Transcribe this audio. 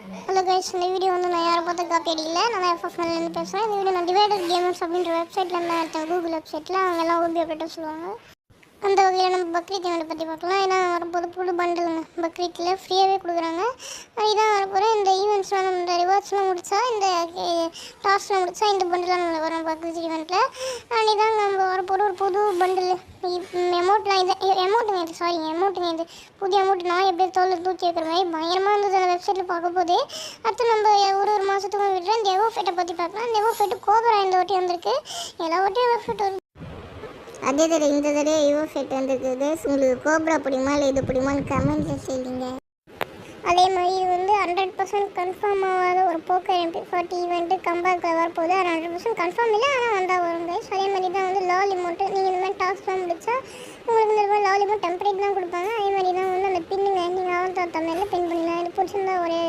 Hello guys, இந்த video வந்து நான் யாரை பார்த்து காப்பி அடிக்கல. நான் எஃப்எஃப்எல்லேருந்து பேசுகிறேன். இந்த வீடியோ நான் டிவைடர் கேமர்ஸ் அப்படின்ற வெப்சைட்லேருந்து எடுத்தேன். கூகுள் வெப்சைட்டில் அவங்க எல்லாம் ஓபி அப்டேட்டாக சொல்லுவாங்க. அந்த வகையில் நம்ம பக்ரீத் ஈவெண்ட்டை பற்றி பார்க்கலாம். ஏன்னா வரும்போது புது பண்டிலுங்க பக்ரீத்தில் ஃப்ரீயாகவே கொடுக்குறாங்க. இதான் வரப்போகிற இந்த ஈவெண்ட்ஸ்லாம் நம்ம ரிவார்ட்ஸ்லாம் முடித்தா, இந்த டாஸ்க்லாம் முடித்தா இந்த பண்டிலாம் நம்மளுக்கு வரும் பக்ரீத் ஈவெண்ட்டில். அண்ட் இதான் நம்ம வரப்போகிற ஒரு புது பண்டில். எமௌண்ட்லாம் இது எமௌண்ட்டுங்க இது புதிய அமௌண்ட் நான் எப்படி தோல் தூக்கி வைக்கிற மாதிரி பயங்கரமாக இருந்தது அந்த வெப்சைட்டில் பார்க்கும்போது. அடுத்து நம்ம ஒரு மாதத்துக்கும் விட்டுற இந்த எவோஃபேட்டை பற்றி பார்க்கலாம். இந்த எவோஃபேட்டு கோபரா இந்த வாட்டி வந்திருக்கு. எல்லா வாட்டியும் எவோஃபேட் வந்து அதே தடவை இந்த தடவை எவோஃபேட் வந்திருக்குது. உங்களுக்கு கோப்ரா பிடிக்குமா இல்லை இது பிடிக்குமான்னு கமெண்ட்டில் செய்யுங்க. அதே மாதிரி இது வந்து 100% கன்ஃபார்ம் ஆகாத ஒரு போக்கர் MP40 ஈவெண்ட்டு கம்பேக்கில் வரப்போகுது. அது 100% கன்ஃபார்ம் இல்லை, ஆனால் வந்தால் வரும் கைஸ். அதே மாதிரி தான் வந்து லால் அமௌண்ட்டு நீங்கள் இந்த மாதிரி டாஸ்க்லாம் முடிச்சா உங்களுக்கு இந்த மாதிரி லால் அமௌண்ட் டெம்பரேட் தான் கொடுப்பாங்க. அதே மாதிரி தான் வந்து அந்த பின்னுங்க நீங்கள் ஆவணத்தை தமிழில் பின் பண்ணிடலாம். இது பிடிச்சிருந்தா ஒரே